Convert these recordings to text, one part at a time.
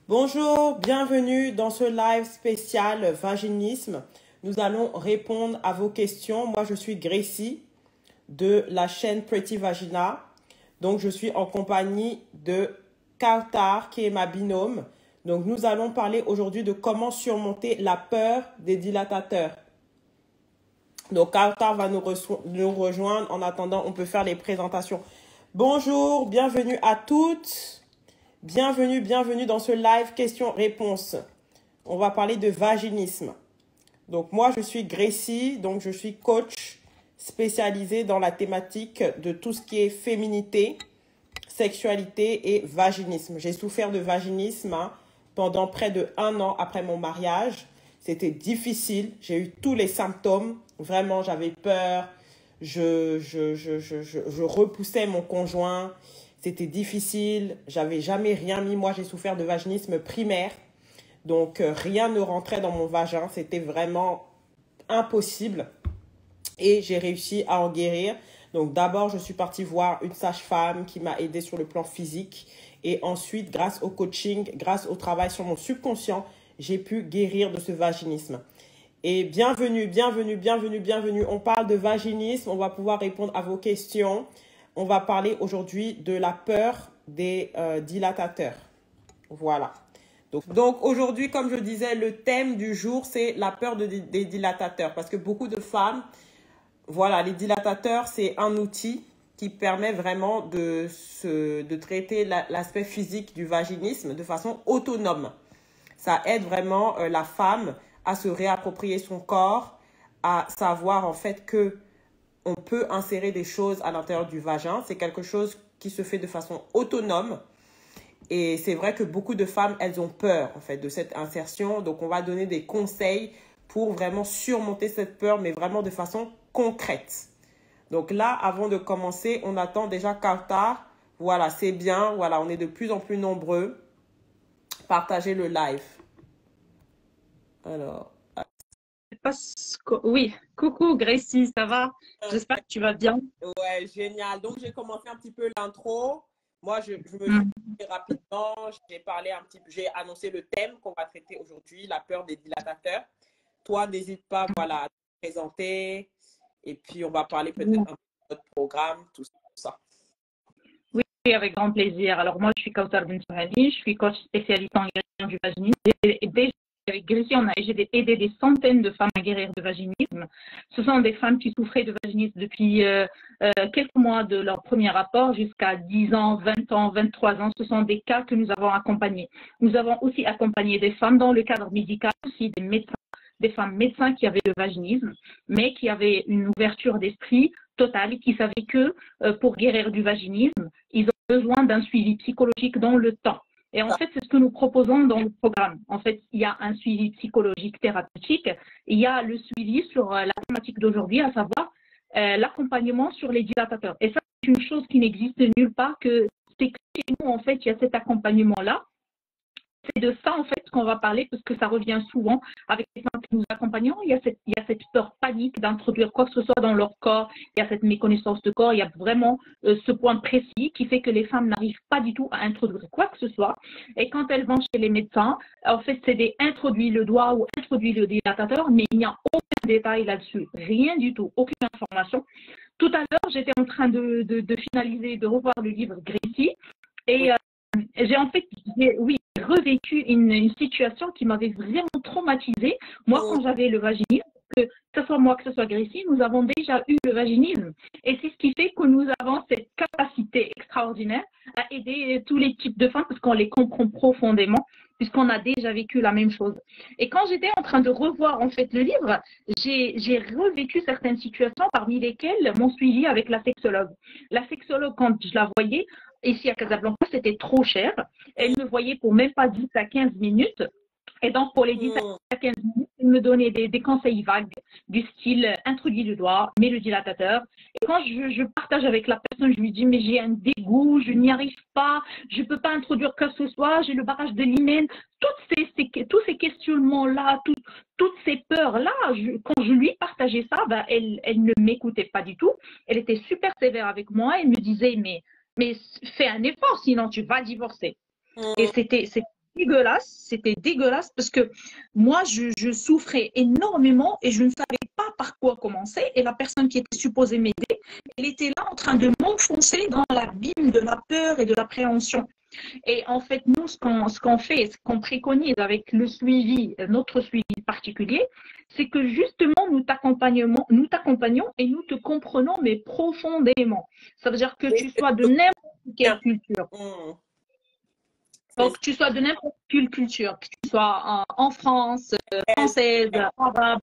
Bonjour, bienvenue dans ce live spécial vaginisme. Nous allons répondre à vos questions. Moi, je suis Gracie de la chaîne Pretty Vagina. Donc, je suis en compagnie de Kautar, qui est ma binôme. Donc, nous allons parler aujourd'hui de comment surmonter la peur des dilatateurs. Donc, Kautar va nous rejoindre. En attendant, on peut faire les présentations. Bonjour, bienvenue à toutes. Bienvenue dans ce live questions-réponses. On va parler de vaginisme. Donc moi, je suis Gracie, donc je suis coach spécialisée dans la thématique de tout ce qui est féminité, sexualité et vaginisme. J'ai souffert de vaginisme pendant près de 1 an après mon mariage. C'était difficile, j'ai eu tous les symptômes. Vraiment, j'avais peur, je repoussais mon conjoint. C'était difficile, j'avais jamais rien mis. Moi, j'ai souffert de vaginisme primaire. Donc, rien ne rentrait dans mon vagin. C'était vraiment impossible. Et j'ai réussi à en guérir. Donc, d'abord, je suis partie voir une sage-femme qui m'a aidée sur le plan physique. Et ensuite, grâce au coaching, grâce au travail sur mon subconscient, j'ai pu guérir de ce vaginisme. Et bienvenue. On parle de vaginisme. On va pouvoir répondre à vos questions. On va parler aujourd'hui de la peur des dilatateurs. Voilà. Donc aujourd'hui, comme je disais, le thème du jour, c'est la peur des dilatateurs. Parce que beaucoup de femmes, voilà, les dilatateurs, c'est un outil qui permet vraiment de traiter l'aspect physique du vaginisme de façon autonome. Ça aide vraiment la femme à se réapproprier son corps, à savoir en fait que on peut insérer des choses à l'intérieur du vagin. C'est quelque chose qui se fait de façon autonome. Et c'est vrai que beaucoup de femmes, elles ont peur en fait de cette insertion. Donc, on va donner des conseils pour vraiment surmonter cette peur, mais vraiment de façon concrète. Donc là, avant de commencer, on attend déjà Kautar. Voilà, c'est bien. Voilà, on est de plus en plus nombreux. Partagez le live. Alors... Oui, coucou Gracie, ça va? J'espère que tu vas bien. Ouais, génial. Donc, j'ai commencé un petit peu l'intro. Moi, je me suis dit rapidement, j'ai annoncé le thème qu'on va traiter aujourd'hui, la peur des dilatateurs. Toi, n'hésite pas, voilà, à te présenter. Et puis, on va parler peut-être un peu de notre programme, tout ça. Oui, avec grand plaisir. Alors, moi, je suis Kautar Bensouhani, je suis coach spécialiste en guérison du vaginisme. Et déjà, avec Gracie, j'ai aidé des centaines de femmes à guérir de vaginisme. Ce sont des femmes qui souffraient de vaginisme depuis quelques mois de leur premier rapport jusqu'à 10 ans, 20 ans, 23 ans. Ce sont des cas que nous avons accompagnés. Nous avons aussi accompagné des femmes dans le cadre médical, aussi des médecins, des femmes médecins qui avaient le vaginisme, mais qui avaient une ouverture d'esprit totale, qui savaient que pour guérir du vaginisme, ils ont besoin d'un suivi psychologique dans le temps. Et en fait, c'est ce que nous proposons dans le programme. En fait, il y a un suivi psychologique thérapeutique, il y a le suivi sur la thématique d'aujourd'hui, à savoir l'accompagnement sur les dilatateurs. Et ça, c'est une chose qui n'existe nulle part, que c'est que chez nous, en fait, il y a cet accompagnement-là. C'est de ça, en fait, qu'on va parler, parce que ça revient souvent avec les femmes que nous accompagnons. Il y a cette peur panique d'introduire quoi que ce soit dans leur corps. Il y a cette méconnaissance de corps. Il y a vraiment ce point précis qui fait que les femmes n'arrivent pas du tout à introduire quoi que ce soit. Et quand elles vont chez les médecins, en fait, c'est des introduits le doigt ou introduits le dilatateur, mais il n'y a aucun détail là-dessus. Rien du tout, aucune information. Tout à l'heure, j'étais en train de finaliser, de revoir le livre Gracie. Et j'ai en fait, oui, revécu une situation qui m'avait vraiment traumatisée. Moi, quand j'avais le vaginisme, que ce soit moi, que ce soit Gracie, nous avons déjà eu le vaginisme. Et c'est ce qui fait que nous avons cette capacité extraordinaire à aider tous les types de femmes parce qu'on les comprend profondément, puisqu'on a déjà vécu la même chose. Et quand j'étais en train de revoir en fait le livre, j'ai revécu certaines situations, parmi lesquelles mon suivi avec la sexologue. La sexologue, quand je la voyais, ici à Casablanca, c'était trop cher. Elle me voyait pour même pas 10 à 15 minutes. Et donc, pour les 10 à 15 minutes, elle me donnait des conseils vagues du style introduis le doigt, mets le dilatateur. Et quand je partage avec la personne, je lui dis, mais j'ai un dégoût, je n'y arrive pas, je ne peux pas introduire quoi que ce soit, j'ai le barrage de l'hymen. Tous ces questionnements-là, toutes ces peurs-là, quand je lui partageais ça, ben, elle ne m'écoutait pas du tout. Elle était super sévère avec moi. Elle me disait, mais fais un effort, sinon tu vas divorcer. Et c'était c'était dégueulasse parce que moi, je souffrais énormément et je ne savais pas par quoi commencer. Et la personne qui était supposée m'aider, elle était là en train de m'enfoncer dans l'abîme de la peur et de l'appréhension. Et en fait, nous, ce qu'on fait, ce qu'on préconise avec le suivi, notre suivi particulier, c'est que justement, nous t'accompagnons et nous te comprenons, mais profondément. Ça veut dire que Oui, tu c'est sois de n'importe quelle bien. culture. Mm. C'est Donc, tu sois de n'importe quelle culture, que tu sois en France, ça, française, arabe,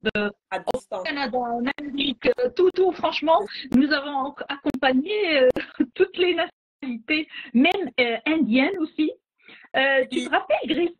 à au distance. Canada, en Amérique, tout, franchement, nous avons accompagné toutes les nationalités, même indiennes aussi. Tu te Oui, rappelles, Grécie,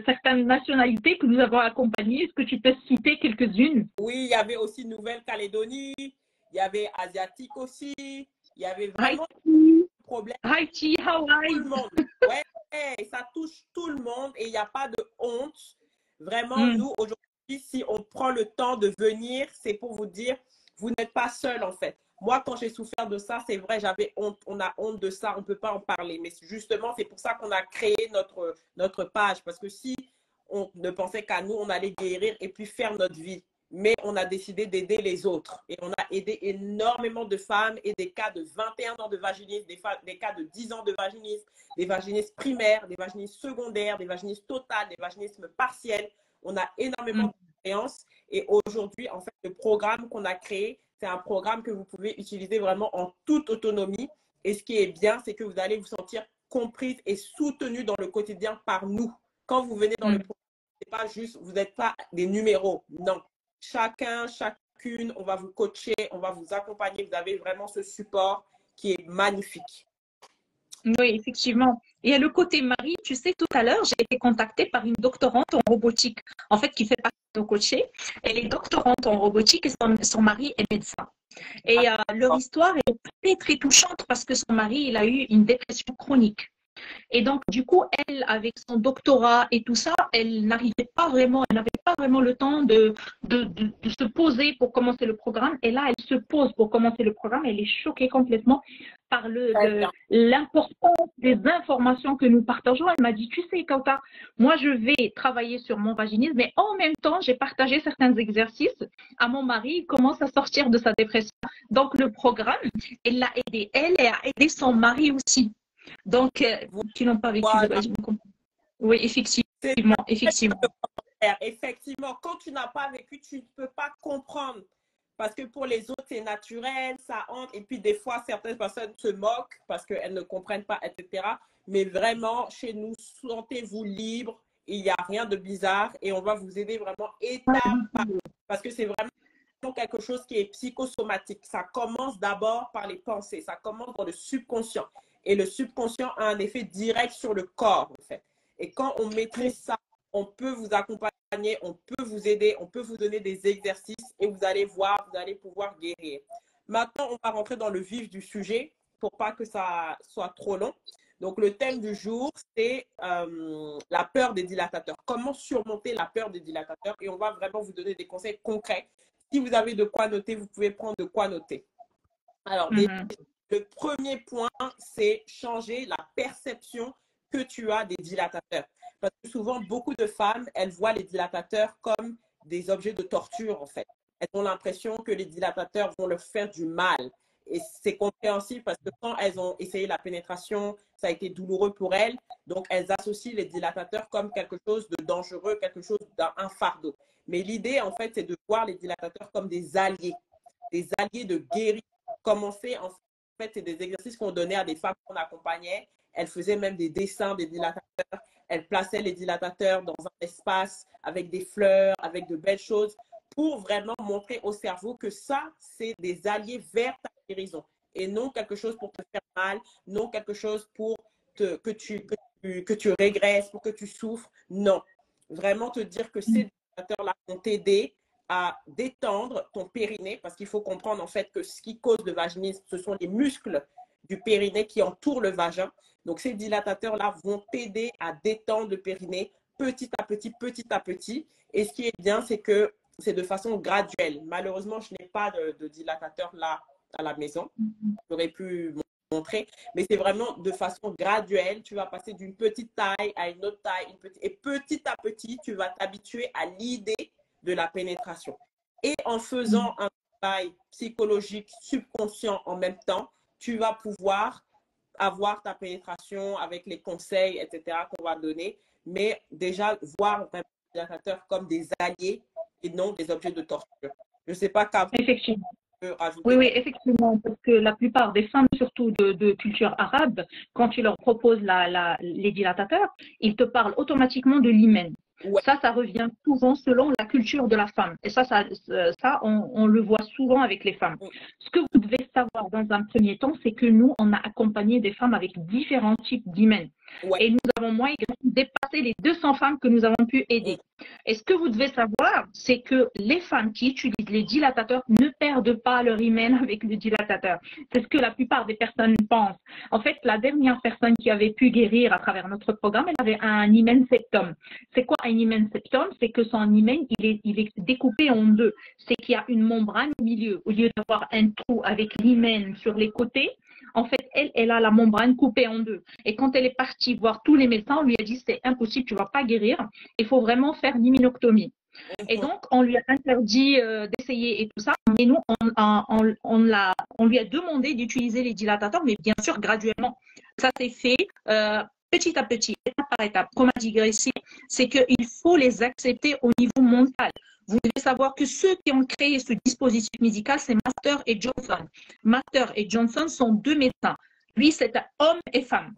certaines nationalités que nous avons accompagnées? Est-ce que tu peux citer quelques-unes? oui, il y avait aussi Nouvelle-Calédonie, il y avait Asiatique aussi, il y avait vraiment Haïti, des problèmes Haïti, tout Hawaï. le monde. Ouais, ça touche tout le monde et il n'y a pas de honte. Vraiment, Mm, nous, aujourd'hui, si on prend le temps de venir, c'est pour vous dire, vous n'êtes pas seul en fait. Moi, quand j'ai souffert de ça, c'est vrai, j'avais honte. On a honte de ça, on ne peut pas en parler. Mais justement, c'est pour ça qu'on a créé notre page. Parce que si on ne pensait qu'à nous, on allait guérir et puis faire notre vie. Mais on a décidé d'aider les autres. Et on a aidé énormément de femmes et des cas de 21 ans de vaginisme, des cas de 10 ans de vaginisme, des vaginismes primaires, des vaginismes secondaires, des vaginismes totales, des vaginismes partiels. On a énormément mm. d'expérience. Et aujourd'hui, en fait, le programme qu'on a créé, c'est un programme que vous pouvez utiliser vraiment en toute autonomie. Et ce qui est bien, c'est que vous allez vous sentir comprise et soutenue dans le quotidien par nous. Quand vous venez dans le programme, c'est pas juste, vous n'êtes pas des numéros. Non. Chacun, chacune, on va vous coacher, on va vous accompagner. Vous avez vraiment ce support qui est magnifique. Oui, effectivement. Et à le côté Marie, tu sais, tout à l'heure, j'ai été contactée par une doctorante en robotique, en fait, qui fait partie de nos coachés. Elle est doctorante en robotique et son mari est médecin. Et leur histoire est très, très touchante parce que son mari, il a eu une dépression chronique. Et donc, du coup, elle, avec son doctorat et tout ça, elle n'avait pas vraiment le temps de se poser pour commencer le programme. Et là, elle se pose pour commencer le programme. Elle est choquée complètement par l'importance des informations que nous partageons. Elle m'a dit, tu sais, Kauta, moi, je vais travailler sur mon vaginisme, mais en même temps, j'ai partagé certains exercices à mon mari. Il commence à sortir de sa dépression. Donc, le programme, elle l'a aidé, elle, et a aidé son mari aussi. Donc, qui n'ont pas vécu de Voilà. vaginisme. Oui, C'est effectivement, effectivement. effectivement, quand tu n'as pas vécu, tu ne peux pas comprendre. Parce que pour les autres, c'est naturel, ça entre. Et puis, des fois, certaines personnes se moquent parce qu'elles ne comprennent pas, etc. Mais vraiment, chez nous, sentez-vous libre. Il n'y a rien de bizarre. Et on va vous aider vraiment étape par étape. Parce que c'est vraiment quelque chose qui est psychosomatique. Ça commence d'abord par les pensées. Ça commence dans le subconscient. Et le subconscient a un effet direct sur le corps, en fait. Et quand on maîtrise ça, on peut vous accompagner, on peut vous aider, on peut vous donner des exercices et vous allez voir, vous allez pouvoir guérir. Maintenant, on va rentrer dans le vif du sujet pour pas que ça soit trop long. Donc, le thème du jour, c'est la peur des dilatateurs. Comment surmonter la peur des dilatateurs? Et on va vraiment vous donner des conseils concrets. Si vous avez de quoi noter, vous pouvez prendre de quoi noter. Alors, le premier point, c'est changer la perception que tu as des dilatateurs. Parce que souvent, beaucoup de femmes, elles voient les dilatateurs comme des objets de torture, en fait. Elles ont l'impression que les dilatateurs vont leur faire du mal. Et c'est compréhensible parce que quand elles ont essayé la pénétration, ça a été douloureux pour elles. Donc, elles associent les dilatateurs comme quelque chose de dangereux, quelque chose d'un fardeau. Mais l'idée, en fait, c'est de voir les dilatateurs comme des alliés de guérison. Commencer, en fait, c'est des exercices qu'on donnait à des femmes qu'on accompagnait. Elles faisaient même des dessins des dilatateurs. Elles plaçaient les dilatateurs dans un espace avec des fleurs, avec de belles choses, pour vraiment montrer au cerveau que ça, c'est des alliés vers ta guérison. Et non quelque chose pour te faire mal, non quelque chose pour que tu régresses, pour que tu souffres. Non. Vraiment te dire que ces dilatateurs-là vont t'aider à détendre ton périnée, parce qu'il faut comprendre en fait que ce qui cause le vaginisme, ce sont les muscles du périnée qui entourent le vagin. Donc ces dilatateurs-là vont t'aider à détendre le périnée petit à petit, petit à petit. Et ce qui est bien, c'est que c'est de façon graduelle. Malheureusement, je n'ai pas de dilatateur là à la maison. J'aurais pu montrer, mais c'est vraiment de façon graduelle. Tu vas passer d'une petite taille à une autre taille, et petit à petit, tu vas t'habituer à l'idée de la pénétration. Et en faisant un travail psychologique subconscient en même temps, tu vas pouvoir avoir ta pénétration avec les conseils, etc., qu'on va donner, mais déjà voir vraiment les dilatateurs comme des alliés et non des objets de torture. Je ne sais pas qu'à Effectivement. rajouter. Oui, oui, effectivement, parce que la plupart des femmes, surtout de culture arabe, quand tu leur proposes les dilatateurs, ils te parlent automatiquement de l'hymen. Ouais. Ça revient souvent selon la culture de la femme. Et ça on le voit souvent avec les femmes. Ce que vous devez savoir dans un premier temps, c'est que nous, on a accompagné des femmes avec différents types d'hymen. Ouais. Et nous avons, moi, dépassé les 200 femmes que nous avons pu aider. Et ce que vous devez savoir, c'est que les femmes qui utilisent les dilatateurs ne perdent pas leur hymen avec le dilatateur. C'est ce que la plupart des personnes pensent. En fait, la dernière personne qui avait pu guérir à travers notre programme, elle avait un hymen septum. C'est quoi un hymen septum? C'est que son hymen, il est découpé en deux. C'est qu'il y a une membrane au milieu. Au lieu d'avoir un trou avec l'hymen sur les côtés, en fait, elle a la membrane coupée en deux. Et quand elle est partie voir tous les médecins, on lui a dit c'est impossible, tu ne vas pas guérir. Il faut vraiment faire l'hyménoctomie. Et donc, on lui a interdit d'essayer et tout ça. Mais nous, on lui a demandé d'utiliser les dilatateurs, mais bien sûr, graduellement. Ça s'est fait petit à petit, étape par étape. Comme a dit Gracie, c'est qu'il faut les accepter au niveau mental. Vous devez savoir que ceux qui ont créé ce dispositif médical, c'est Master et Johnson. Master et Johnson sont deux médecins. Lui, c'est un homme et femme.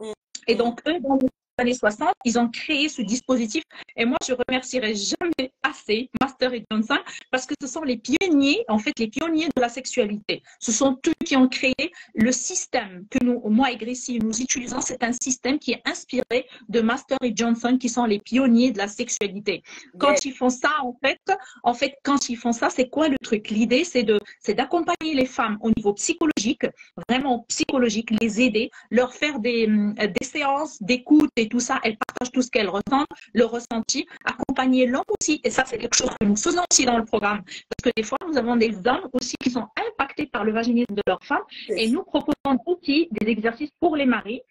Et donc, eux, dans les années 60, ils ont créé ce dispositif. Et moi, je remercierai jamais assez Master et Johnson parce que ce sont les pionniers, en fait, les pionniers de la sexualité. Ce sont eux qui ont créé le système que nous, moi et Gracie, nous utilisons. C'est un système qui est inspiré de Master et Johnson, qui sont les pionniers de la sexualité. Quand ils font ça, en fait, quand ils font ça, c'est quoi le truc? L'idée, c'est d'accompagner les femmes au niveau psychologique, vraiment psychologique, les aider, leur faire des séances d'écoute et tout ça. Elles partagent tout ce qu'elles ressentent, le ressenti, accompagner l'homme aussi. Et ça, c'est quelque chose que nous faisons aussi dans le programme. Parce que des fois, nous avons des hommes aussi qui sont impactés par le vaginisme de leur femme. Et nous proposons aussi des exercices pour les maris.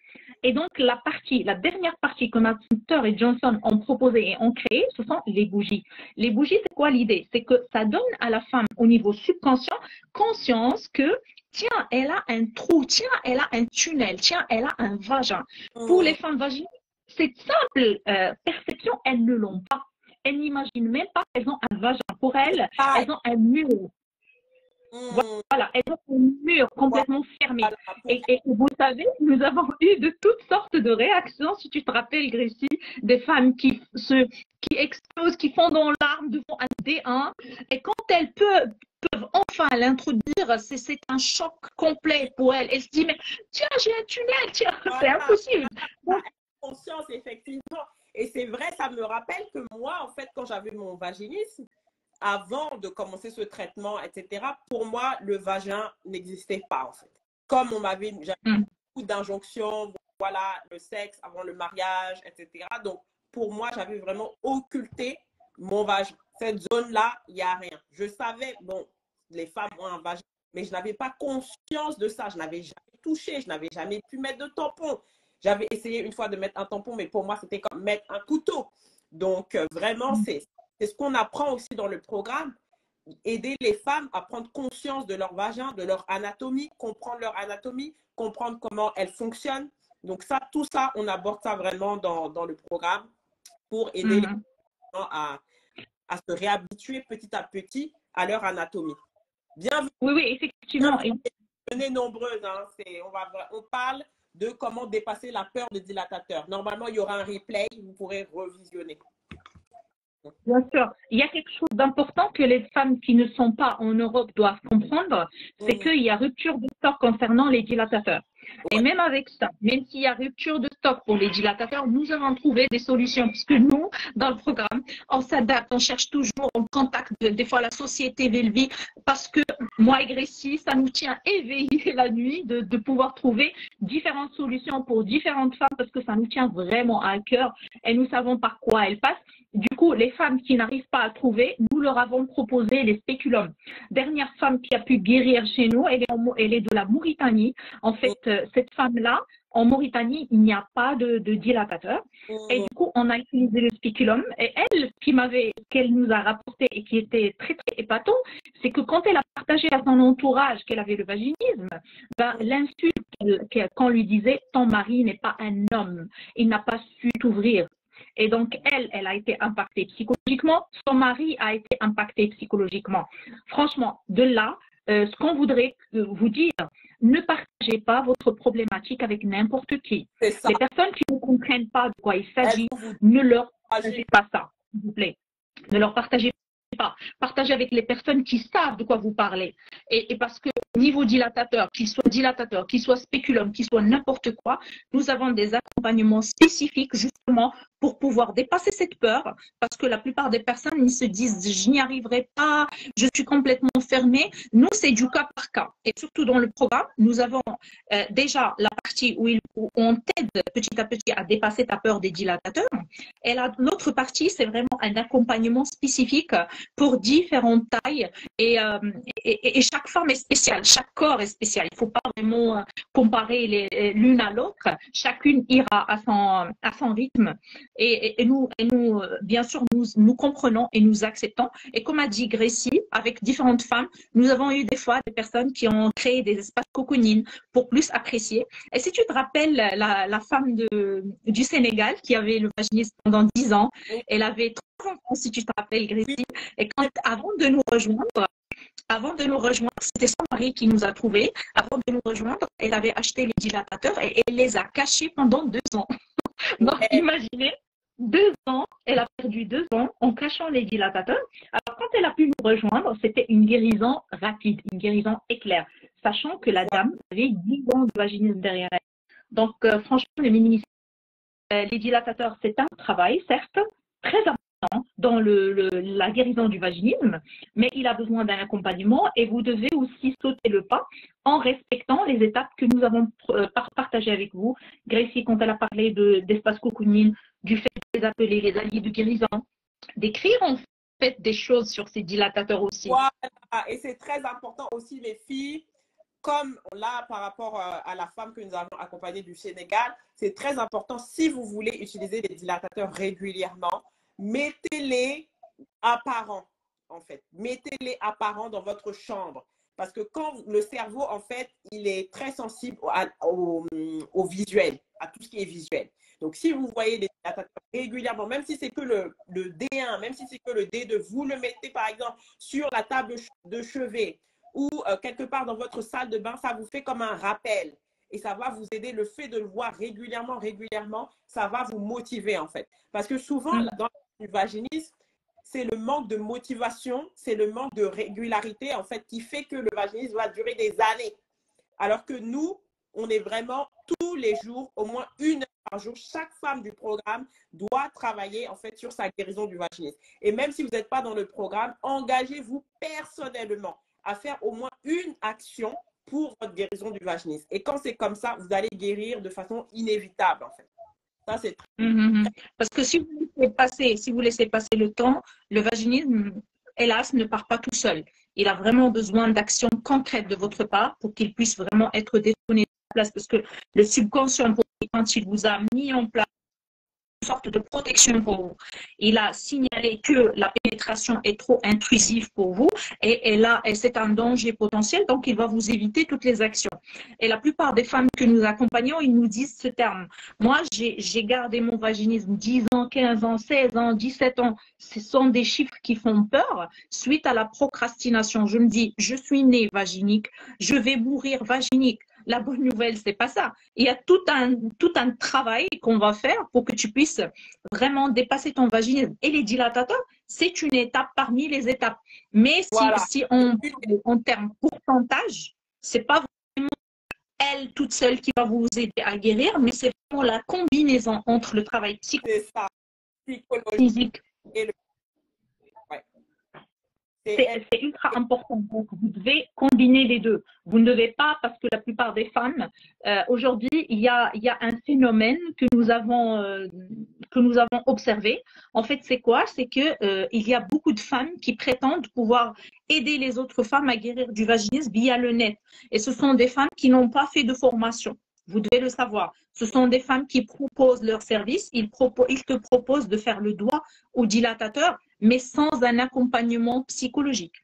Et donc, la dernière partie que Master et Johnson ont proposée et ont créée, ce sont les bougies. Les bougies, c'est quoi l'idée? C'est que ça donne à la femme, au niveau subconscient, conscience que, tiens, elle a un trou, tiens, elle a un tunnel, tiens, elle a un vagin. Pour les femmes vaginales, cette simple perception, elles ne l'ont pas. Elles n'imaginent même pas qu'elles ont un vagin. Pour elles, elles ont un mur. Voilà, elles ont un mur complètement fermé. Et vous savez, nous avons eu de toutes sortes de réactions, si tu te rappelles, Gracie, des femmes qui explosent, qui font dans l'arme devant un D1. Et quand elles peuvent enfin l'introduire, c'est un choc complet pour elles. Elles se disent, mais tiens, j'ai un tunnel, tiens, c'est impossible. Conscience, effectivement. Et c'est vrai, ça me rappelle que moi, en fait, quand j'avais mon vaginisme, avant de commencer ce traitement, etc., pour moi, le vagin n'existait pas, en fait. Comme j'avais beaucoup d'injonctions, voilà, le sexe avant le mariage, etc. Donc, pour moi, j'avais vraiment occulté mon vagin. Cette zone-là, il n'y a rien. Je savais, bon, les femmes ont un vagin, mais je n'avais pas conscience de ça. Je n'avais jamais touché, je n'avais jamais pu mettre de tampon. J'avais essayé une fois de mettre un tampon, mais pour moi, c'était comme mettre un couteau. Donc, vraiment, c'est ce qu'on apprend aussi dans le programme. Aider les femmes à prendre conscience de leur vagin, de leur anatomie, comprendre leur anatomie, comprendre comment elle fonctionne. Donc, ça, tout ça, on aborde ça vraiment dans le programme pour aider les gens à se réhabituer petit à petit à leur anatomie. Bienvenue. Oui, effectivement. Venez nombreuses. Hein. On parle de comment dépasser la peur de dilatateur. Normalement, il y aura un replay, vous pourrez revisionner. Bien sûr. Il y a quelque chose d'important que les femmes qui ne sont pas en Europe doivent comprendre, c'est qu'il y a rupture de stock concernant les dilatateurs. Et même avec ça, même s'il y a rupture de stock pour les dilatateurs, nous avons trouvé des solutions. Parce que nous, dans le programme, on s'adapte, on cherche toujours, on contacte des fois la société Velvi, parce que moi et Gracie, ça nous tient éveillés la nuit de pouvoir trouver différentes solutions pour différentes femmes, parce que ça nous tient vraiment à cœur et nous savons par quoi elles passent. Du coup, les femmes qui n'arrivent pas à trouver, nous leur avons proposé les spéculums. Dernière femme qui a pu guérir chez nous, elle est de la Mauritanie. En fait, cette femme-là, en Mauritanie, il n'y a pas de dilatateur. Et du coup, on a utilisé le spéculum. Et elle, qu'elle nous a rapporté et qui était très, très épatant, c'est que quand elle a partagé à son entourage qu'elle avait le vaginisme, ben, l'insulte qu'on lui disait, ton mari n'est pas un homme, il n'a pas su t'ouvrir. Et donc, elle a été impactée psychologiquement, son mari a été impacté psychologiquement. Franchement, de là, ce qu'on voudrait vous dire, ne partagez pas votre problématique avec n'importe qui. Les personnes qui ne comprennent pas de quoi il s'agit, ne leur partagez pas ça, s'il vous plaît. Ne leur partagez pas. Partagez avec les personnes qui savent de quoi vous parlez. Et parce que niveau dilatateur, qu'il soit spéculum, qu'il soit n'importe quoi, nous avons des accompagnements spécifiques justement pour pouvoir dépasser cette peur, parce que la plupart des personnes, ils se disent, je n'y arriverai pas, je suis complètement fermée. Nous, c'est du cas par cas. Et surtout dans le programme, nous avons déjà la partie où on t'aide petit à petit à dépasser ta peur des dilatateurs. Et l'autre partie, c'est vraiment un accompagnement spécifique pour différentes tailles. Et chaque femme est spéciale, chaque corps est spécial. Il ne faut pas vraiment comparer l'une à l'autre. Chacune ira à son rythme. Et nous, bien sûr, nous comprenons et nous acceptons. Et comme a dit Gracie, avec différentes femmes, nous avons eu des fois des personnes qui ont créé des espaces cocooning pour plus apprécier. Et si tu te rappelles, la femme du Sénégal qui avait le vaginisme pendant 10 ans, elle avait 3 enfants, si tu te rappelles, Gracie. Et avant de nous rejoindre, c'était son mari qui nous a trouvés. Avant de nous rejoindre, elle avait acheté les dilatateurs et elle les a cachés pendant 2 ans. Donc, imaginez, 2 ans, elle a perdu 2 ans en cachant les dilatateurs. Alors, quand elle a pu nous rejoindre, c'était une guérison rapide, une guérison éclair, sachant que la dame avait 10 ans de vaginisme derrière elle. Donc, franchement, les dilatateurs, c'est un travail, certes, très important dans la guérison du vaginisme, mais il a besoin d'un accompagnement et vous devez aussi sauter le pas en respectant les étapes que nous avons partagées avec vous. Gracie, quand elle a parlé d'espace cocooning, du fait de les appeler les alliés de guérison, d'écrire en fait des choses sur ces dilatateurs aussi. Voilà, et c'est très important aussi, les filles, comme là, par rapport à la femme que nous avons accompagnée du Sénégal, c'est très important, si vous voulez utiliser des dilatateurs régulièrement, mettez-les apparents, en fait. Mettez-les apparents dans votre chambre. Parce que quand le cerveau, en fait, il est très sensible au visuel, à tout ce qui est visuel. Donc, si vous voyez des dilatateurs régulièrement, même si c'est que le D1, même si c'est que le D2, vous le mettez, par exemple, sur la table de chevet ou quelque part dans votre salle de bain, ça vous fait comme un rappel. Et ça va vous aider, le fait de le voir régulièrement, ça va vous motiver, en fait. Parce que souvent, dans le vaginisme, c'est le manque de motivation, c'est le manque de régularité, en fait, qui fait que le vaginisme va durer des années. Alors que nous, on est vraiment tous les jours, au moins 1 heure par jour. Chaque femme du programme doit travailler, en fait, sur sa guérison du vaginisme. Et même si vous n'êtes pas dans le programme, engagez-vous personnellement à faire au moins une action pour votre guérison du vaginisme. Et quand c'est comme ça, vous allez guérir de façon inévitable, en fait. Ça, c'est très... Parce que si vous laissez passer le temps, le vaginisme, hélas, ne part pas tout seul. Il a vraiment besoin d'actions concrètes de votre part pour qu'il puisse vraiment être détourné de la place. Parce que le subconscient, quand il vous a mis en place une sorte de protection pour vous, il a signalé que la pénétration est trop intrusive pour vous et là, c'est un danger potentiel, donc il va vous éviter toutes les actions. Et la plupart des femmes que nous accompagnons, ils nous disent ce terme. Moi, j'ai gardé mon vaginisme 10 ans, 15 ans, 16 ans, 17 ans. Ce sont des chiffres qui font peur suite à la procrastination. Je me dis, je suis née vaginique, je vais mourir vaginique. La bonne nouvelle, c'est pas ça. Il y a tout un travail qu'on va faire pour que tu puisses vraiment dépasser ton vaginisme. Et les dilatateurs, c'est une étape parmi les étapes. Mais si on parle en termes pourcentage, c'est pas vraiment elle toute seule qui va vous aider à guérir, mais c'est vraiment la combinaison entre le travail psychologique et le... C'est ultra important. Donc, vous devez combiner les deux. Vous ne devez pas, parce que la plupart des femmes, aujourd'hui, il y a un phénomène que que nous avons observé, en fait, c'est quoi? C'est que il y a beaucoup de femmes qui prétendent pouvoir aider les autres femmes à guérir du vaginisme via le net. Et ce sont des femmes qui n'ont pas fait de formation. Vous devez le savoir. Ce sont des femmes qui proposent leur service. Ils te proposent de faire le doigt au dilatateur, mais sans un accompagnement psychologique.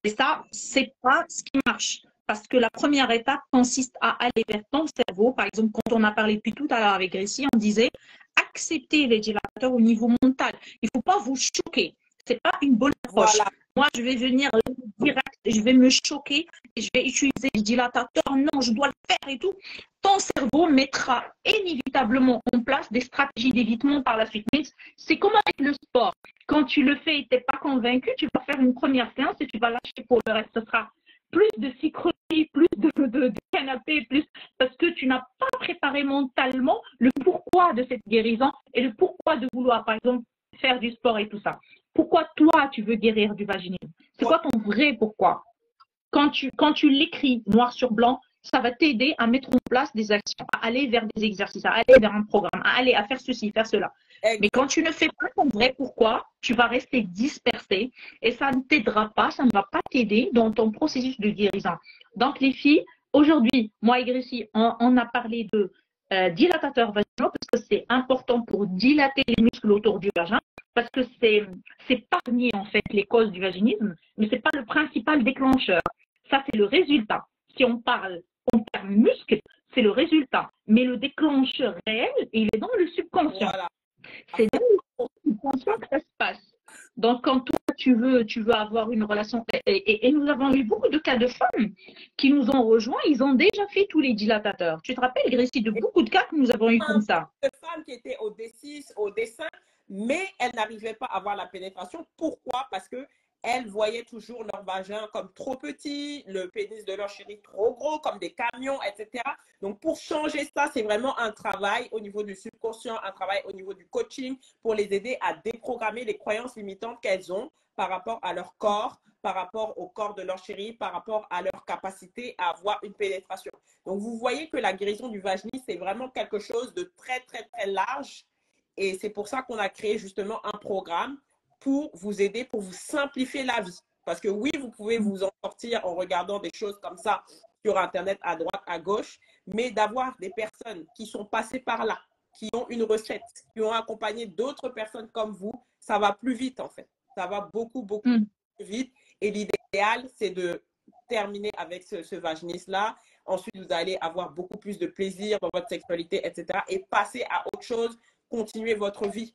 Et ça, c'est pas ce qui marche. Parce que la première étape consiste à aller vers ton cerveau. Par exemple, quand on a parlé depuis tout à l'heure avec Gracie, on disait accepter les dilatateurs au niveau mental. Il ne faut pas vous choquer. Ce n'est pas une bonne approche. Voilà. Moi, je vais venir direct, je vais me choquer et je vais utiliser le dilatateur. Non, je dois le faire et tout. Ton cerveau mettra inévitablement en place des stratégies d'évitement par la suite. Mais c'est comme avec le sport. Quand tu le fais et tu n'es pas convaincu, tu vas faire une première séance et tu vas lâcher pour le reste. Ce sera plus de psychologie, plus de canapé, plus parce que tu n'as pas préparé mentalement le pourquoi de cette guérison et le pourquoi de vouloir, par exemple, faire du sport et tout ça. Pourquoi toi, tu veux guérir du vaginisme? C'est quoi ton vrai pourquoi? Quand tu l'écris noir sur blanc, ça va t'aider à mettre en place des actions, à aller vers des exercices, à aller vers un programme, à faire ceci, faire cela. Mais quand tu ne fais pas ton vrai pourquoi, tu vas rester dispersé et ça ne t'aidera pas, ça ne va pas t'aider dans ton processus de guérison. Donc les filles, aujourd'hui, moi et Gracie, on a parlé de dilatateurs vaginaux parce que c'est important pour dilater les muscles autour du vagin, parce que c'est parmi en fait les causes du vaginisme, mais c'est pas le principal déclencheur. Ça, c'est le résultat. Si on parle en termes muscles, c'est le résultat. Mais le déclencheur réel, il est dans le subconscient. Voilà. C'est dans le subconscient que ça se passe. Donc, quand toi, tu veux avoir une relation, et nous avons eu beaucoup de cas de femmes qui nous ont rejoints, ils ont déjà fait tous les dilatateurs. Tu te rappelles, Gracie, de beaucoup de cas que nous avons eu comme ça? De femmes qui étaient au D6, au dessin, mais elles n'arrivaient pas à avoir la pénétration. Pourquoi? Parce que elles voyaient toujours leur vagin comme trop petit, le pénis de leur chéri trop gros, comme des camions, etc. Donc, pour changer ça, c'est vraiment un travail au niveau du subconscient, un travail au niveau du coaching pour les aider à déprogrammer les croyances limitantes qu'elles ont par rapport à leur corps, par rapport au corps de leur chéri, par rapport à leur capacité à avoir une pénétration. Donc, vous voyez que la guérison du vaginisme, c'est vraiment quelque chose de très, très, très large. Et c'est pour ça qu'on a créé justement un programme pour vous aider, pour vous simplifier la vie. Parce que oui, vous pouvez vous en sortir en regardant des choses comme ça sur Internet, à droite, à gauche, mais d'avoir des personnes qui sont passées par là, qui ont une recette, qui ont accompagné d'autres personnes comme vous, ça va plus vite en fait. Ça va beaucoup, beaucoup plus vite. Et l'idéal, c'est de terminer avec ce vaginisme-là. Ensuite, vous allez avoir beaucoup plus de plaisir dans votre sexualité, etc. Et passer à autre chose, continuer votre vie.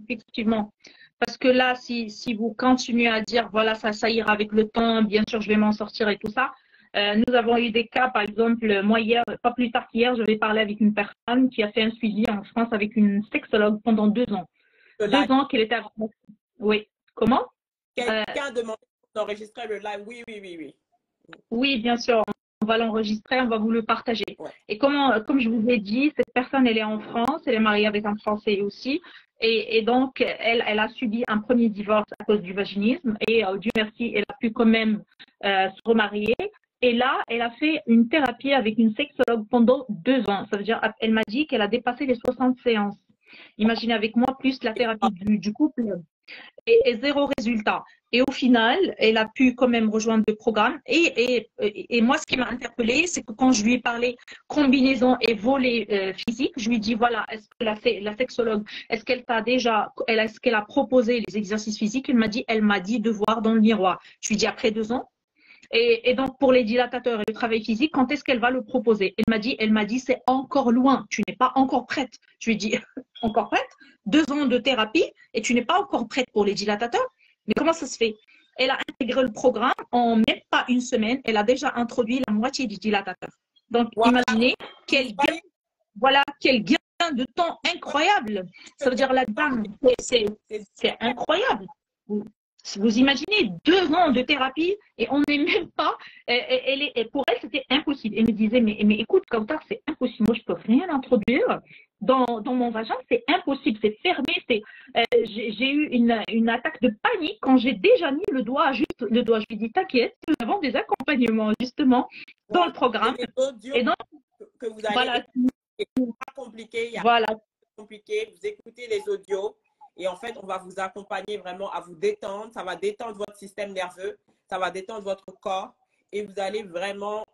Effectivement. Parce que là, si vous continuez à dire, voilà, ça ira avec le temps, bien sûr, je vais m'en sortir et tout ça. Nous avons eu des cas, par exemple, moi hier, pas plus tard qu'hier, je vais parler avec une personne qui a fait un suivi en France avec une sexologue pendant 2 ans. 2 ans qu'elle était avec moi. Oui. Comment? Quelqu'un a demandé d'enregistrer le live. Oui, oui, oui, oui. Oui, bien sûr. On va l'enregistrer, on va vous le partager. Ouais. Et comme je vous ai dit, cette personne, elle est en France, elle est mariée avec un Français aussi. Et donc, elle a subi un premier divorce à cause du vaginisme. Et Dieu merci, elle a pu quand même se remarier. Et là, elle a fait une thérapie avec une sexologue pendant 2 ans. Ça veut dire, elle m'a dit qu'elle a dépassé les 60 séances. Imaginez avec moi, plus la thérapie du couple. Et zéro résultat. Et au final, elle a pu quand même rejoindre le programme. Et moi, ce qui m'a interpellée, c'est que quand je lui ai parlé combinaison et volet physique, je lui ai dit, voilà, est-ce que la sexologue, est-ce qu'elle a proposé les exercices physiques? Elle m'a dit de voir dans le miroir. Je lui ai dit, après 2 ans. Et donc, pour les dilatateurs et le travail physique, quand est-ce qu'elle va le proposer? Elle m'a dit, c'est encore loin. Tu n'es pas encore prête. Je lui ai dit, encore prête? 2 ans de thérapie et tu n'es pas encore prête pour les dilatateurs? Mais comment ça se fait? Elle a intégré le programme en même pas une semaine. Elle a déjà introduit la moitié du dilatateur. Donc, imaginez quel gain de temps incroyable. Ça veut dire la dame, c'est incroyable. Vous imaginez 2 ans de thérapie et on n'est même pas. Pour elle, c'était impossible. Elle me disait, mais écoute, Kautar, c'est impossible. Moi, je peux rien introduire dans mon vagin. C'est impossible. C'est fermé. J'ai eu une attaque de panique quand j'ai déjà mis le doigt. Je lui ai dit, t'inquiète, nous avons des accompagnements justement dans le programme. Et donc, que vous allez. Voilà. C'est pas compliqué. Voilà. compliqué. Vous écoutez les audios et en fait, on va vous accompagner vraiment à vous détendre. Ça va détendre votre système nerveux, ça va détendre votre corps et vous allez vraiment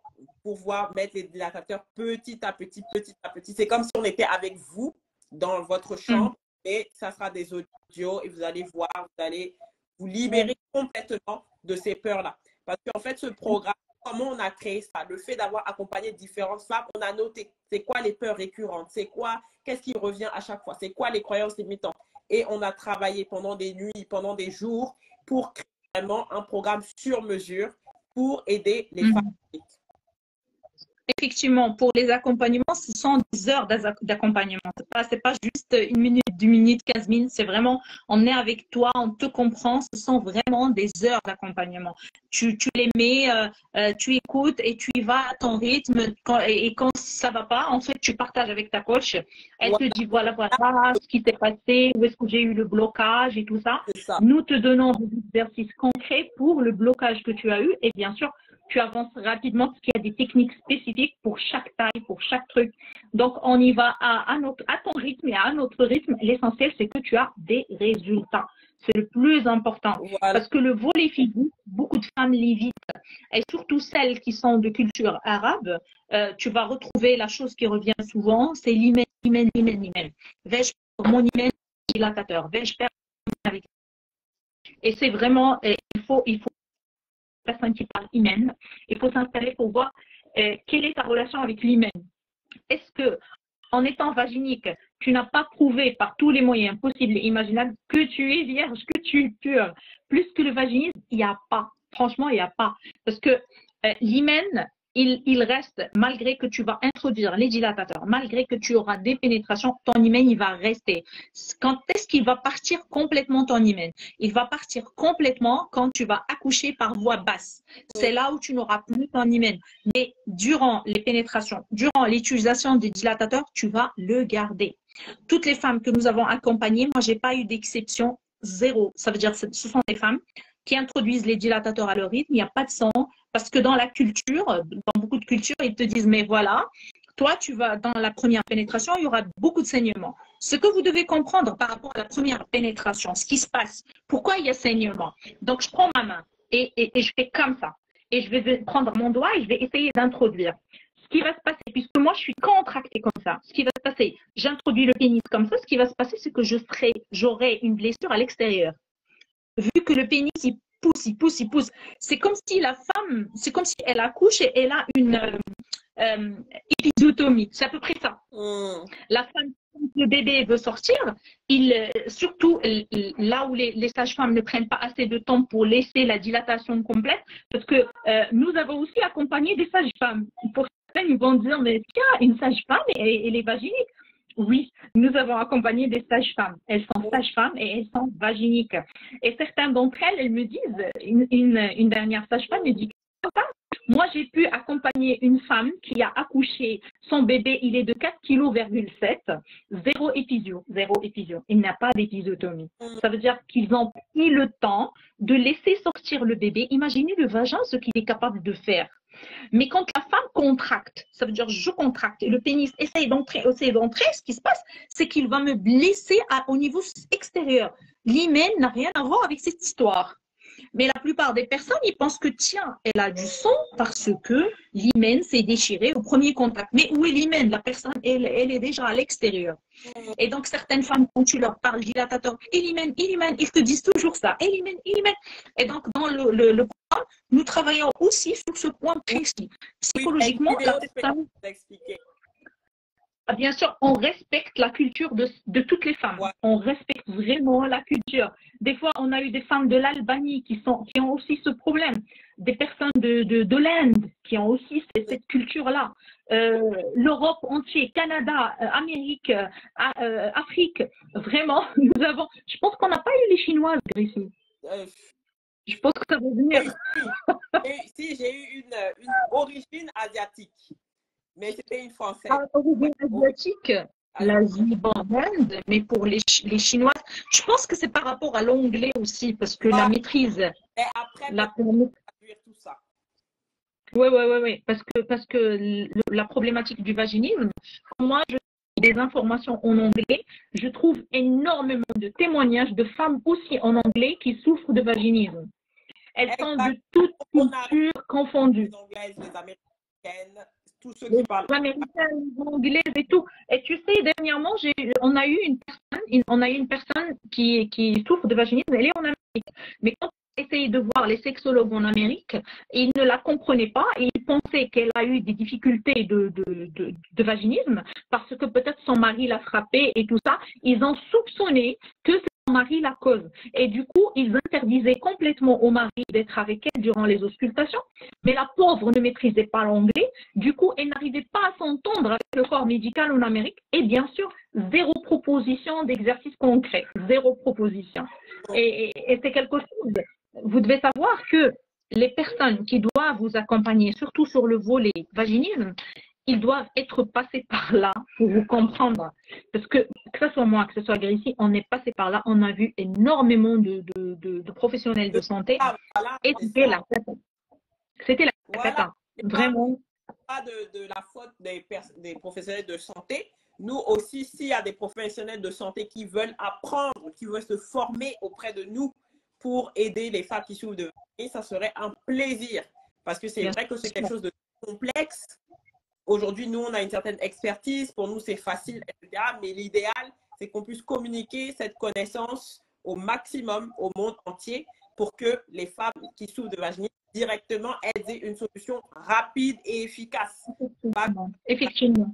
pouvoir mettre les dilatateurs petit à petit, petit à petit. C'est comme si on était avec vous dans votre chambre et ça sera des audios et vous allez voir, vous allez vous libérer complètement de ces peurs-là. Parce qu'en fait, ce programme, comment on a créé ça? Le fait d'avoir accompagné différentes femmes, on a noté c'est quoi les peurs récurrentes, c'est quoi, qu'est-ce qui revient à chaque fois, c'est quoi les croyances limitantes. Et on a travaillé pendant des nuits, pendant des jours pour créer vraiment un programme sur mesure pour aider les femmes. Effectivement, pour les accompagnements, ce sont des heures d'accompagnement. C'est pas juste 1 minute, 2 minutes, 15 minutes. C'est vraiment, on est avec toi, on te comprend. Ce sont vraiment des heures d'accompagnement. Tu les mets, tu écoutes et tu y vas à ton rythme. Et quand ça va pas, en fait, tu partages avec ta coach. Elle te dit voilà ce qui s'est passé, où est-ce que j'ai eu le blocage et tout ça. Nous te donnons des exercices concrets pour le blocage que tu as eu et bien sûr, tu avances rapidement parce qu'il y a des techniques spécifiques pour chaque taille, pour chaque truc. Donc, on y va à ton rythme et à notre rythme. L'essentiel, c'est que tu as des résultats. C'est le plus important. Parce que le volet physique, beaucoup de femmes l'évitent. Et surtout celles qui sont de culture arabe, tu vas retrouver la chose qui revient souvent, c'est l'hymen. Vais-je perdre mon hymen dilatateur? Vais-je perdre mon hymen avec... Et c'est vraiment, il faut personne qui parle hymen, il faut s'installer pour voir quelle est ta relation avec l'hymen. Est-ce que, en étant vaginique, tu n'as pas prouvé par tous les moyens possibles et imaginables que tu es vierge, que tu es pure? Plus que le vaginisme, il n'y a pas. Franchement, il n'y a pas. Parce que l'hymen, il reste, malgré que tu vas introduire les dilatateurs, malgré que tu auras des pénétrations, ton hymen, il va rester. Quand est-ce qu'il va partir complètement ton hymen? Il va partir complètement quand tu vas accoucher par voie basse. C'est là où tu n'auras plus ton hymen. Mais durant les pénétrations, durant l'utilisation des dilatateurs, tu vas le garder. Toutes les femmes que nous avons accompagnées, moi, j'ai pas eu d'exception, zéro. Ça veut dire que ce sont des femmes qui introduisent les dilatateurs à leur rythme, il n'y a pas de sang, parce que dans la culture, dans beaucoup de cultures, ils te disent, mais voilà, toi, tu vas dans la première pénétration, il y aura beaucoup de saignement. Ce que vous devez comprendre par rapport à la première pénétration, ce qui se passe, pourquoi il y a saignement. Donc, je prends ma main et je fais comme ça. Et je vais prendre mon doigt et je vais essayer d'introduire. Ce qui va se passer, puisque moi, je suis contractée comme ça, ce qui va se passer, j'introduis le pénis comme ça, ce qui va se passer, c'est que j'aurai une blessure à l'extérieur. Vu que le pénis, il pousse. C'est comme si la femme, c'est comme si elle accouche et elle a une épisiotomie. C'est à peu près ça. La femme, quand le bébé veut sortir, surtout là où les sages-femmes ne prennent pas assez de temps pour laisser la dilatation complète, parce que nous avons aussi accompagné des sages-femmes. Pour certaines, ils vont dire, mais tiens, une sage-femme, elle est vaginique. Oui, nous avons accompagné des sages-femmes. Elles sont sages-femmes et elles sont vaginiques. Et certaines d'entre elles me disent, une dernière sage-femme me dit, moi j'ai pu accompagner une femme qui a accouché, son bébé il est de 4,7 kg, zéro épisio. Il n'a pas d'épisiotomie. Ça veut dire qu'ils ont pris le temps de laisser sortir le bébé. Imaginez le vagin, ce qu'il est capable de faire. Mais quand la femme contracte, ça veut dire je contracte et le pénis essaye d'entrer, ce qui se passe, c'est qu'il va me blesser au niveau extérieur. L'hymen n'a rien à voir avec cette histoire. Mais la plupart des personnes, ils pensent que tiens, elle a du sang parce que l'hymen s'est déchiré au premier contact. Mais où est l'hymen? La personne, elle est déjà à l'extérieur. Et donc, certaines femmes, quand tu leur parles dilatateur, l'hymen, ils te disent toujours ça. L'hymen. Et donc, dans le programme, nous travaillons aussi sur ce point précis. Psychologiquement, la personne... Bien sûr, on respecte la culture de toutes les femmes. Ouais. On respecte vraiment la culture. Des fois, on a eu des femmes de l'Albanie qui ont aussi ce problème. Des personnes de l'Inde qui ont aussi cette culture-là. L'Europe entière, Canada, Amérique, Afrique. Vraiment, nous avons... Je pense qu'on n'a pas eu les Chinoises, Gracie. Je pense que ça va venir. Si, j'ai eu une origine asiatique. Mais c'était une Française. Origine asiatique, l'Asie, l'Inde, mais pour les Chinoises, je pense que c'est par rapport à l'anglais aussi, parce que la maîtrise. Et après, tout ça. Oui, parce que la problématique du vaginisme, moi, je des informations en anglais, je trouve énormément de témoignages de femmes aussi en anglais qui souffrent de vaginisme. Elles sont de toutes cultures confondues. Les Anglaises, les Américaines, tous ceux qui parlent. Les Américaines, les Anglaises et tout. Et tu sais, dernièrement, on a eu une personne qui souffre de vaginisme, elle est en Amérique. Mais quand on a essayé de voir les sexologues en Amérique, ils ne la comprenaient pas et ils pensaient qu'elle a eu des difficultés de vaginisme parce que peut-être son mari l'a frappée et tout ça. Ils ont soupçonné que c'est son mari la cause. Et du coup, ils interdisaient complètement au mari d'être avec elle durant les auscultations. Mais la pauvre ne maîtrisait pas l'anglais. Du coup, elle n'arrivait pas à s'entendre avec le corps médical en Amérique. Et bien sûr, zéro proposition d'exercice concret. Zéro proposition. Et c'est quelque chose. Vous devez savoir que les personnes qui doivent vous accompagner, surtout sur le volet vaginisme, ils doivent être passés par là pour vous comprendre. Parce que ce soit moi, que ce soit Gracie, on est passé par là, on a vu énormément de professionnels de santé. Et c'était la cata. C'était la cata. Vraiment. Pas de la faute des professionnels de santé. Nous aussi, s'il y a des professionnels de santé qui veulent apprendre, qui veulent se former auprès de nous pour aider les femmes qui souffrent de vaginisme, ça serait un plaisir. Parce que c'est vrai que c'est quelque chose de complexe. Aujourd'hui, nous, on a une certaine expertise. Pour nous, c'est facile, etc. Mais l'idéal, c'est qu'on puisse communiquer cette connaissance au maximum au monde entier pour que les femmes qui souffrent de vaginisme directement aient une solution rapide et efficace. Effectivement.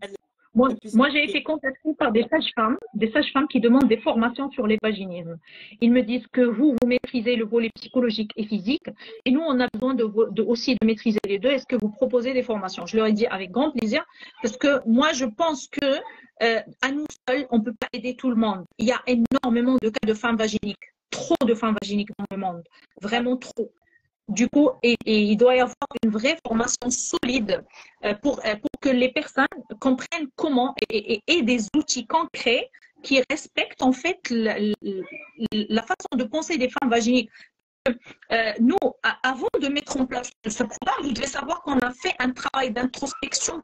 Moi, j'ai été contactée par des sages-femmes qui demandent des formations sur les vaginismes. Ils me disent que vous maîtrisez le volet psychologique et physique, et nous, on a besoin aussi de maîtriser les deux. Est-ce que vous proposez des formations? Je leur ai dit avec grand plaisir, parce que moi, je pense que à nous seuls, on ne peut pas aider tout le monde. Il y a énormément de cas de femmes vaginiques, trop de femmes vaginiques dans le monde, vraiment trop. Du coup, il doit y avoir une vraie formation solide pour que les personnes comprennent comment et des outils concrets qui respectent en fait la façon de penser des femmes vaginiques. Nous, avant de mettre en place ce programme, vous devez savoir qu'on a fait un travail d'introspection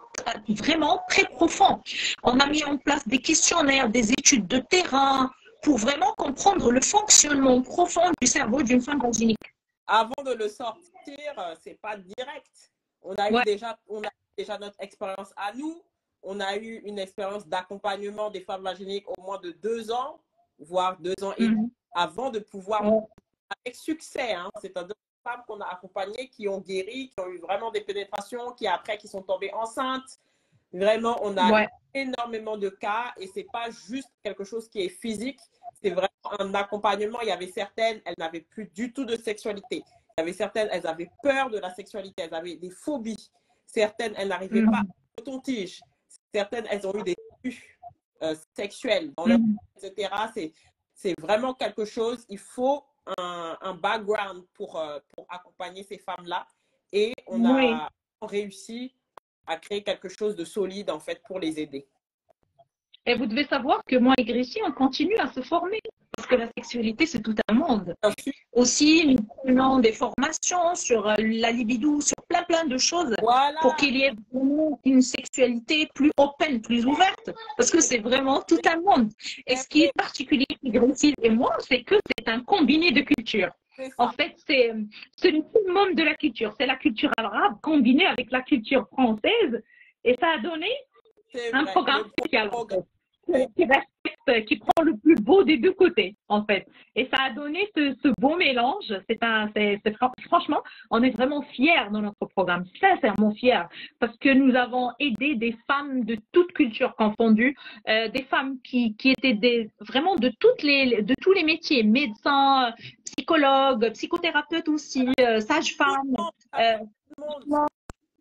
vraiment très profond. On a mis en place des questionnaires, des études de terrain pour vraiment comprendre le fonctionnement profond du cerveau d'une femme vaginique. Avant de le sortir, c'est pas direct. On a eu déjà notre expérience à nous. On a eu une expérience d'accompagnement des femmes vaginiques au moins de 2 ans, voire 2 ans et demi, avant de pouvoir, avec succès, hein, c'est-à-dire des femmes qu'on a accompagnées qui ont guéri, qui ont eu vraiment des pénétrations, qui sont tombées enceintes. Vraiment, on a énormément de cas et c'est pas juste quelque chose qui est physique. C'est vraiment un accompagnement. Il y avait certaines, elles n'avaient plus du tout de sexualité. Il y avait certaines, elles avaient peur de la sexualité. Elles avaient des phobies. Certaines, elles n'arrivaient pas à coton-tige. Certaines, elles ont eu des abus sexuels dans leur etc. C'est vraiment quelque chose. Il faut un background pour accompagner ces femmes-là. Et on a réussi à créer quelque chose de solide, en fait, pour les aider. Et vous devez savoir que moi et Gracie, on continue à se former parce que la sexualité, c'est tout un monde. Aussi, nous prenons des formations sur la libido, sur plein de choses pour qu'il y ait vraiment une sexualité plus open, plus ouverte parce que c'est vraiment tout un monde. Et ce qui est particulier avec Gracie et moi, c'est que c'est un combiné de cultures. En fait, c'est le summum de la culture. C'est la culture arabe combinée avec la culture française et ça a donné un programme spécial qui prend le plus beau des deux côtés en fait et ça a donné ce beau mélange. Franchement, on est vraiment fiers de notre programme, sincèrement fiers, parce que nous avons aidé des femmes de toutes cultures confondues, des femmes qui étaient vraiment de tous les métiers, médecins, psychologues, psychothérapeutes aussi, sages-femmes.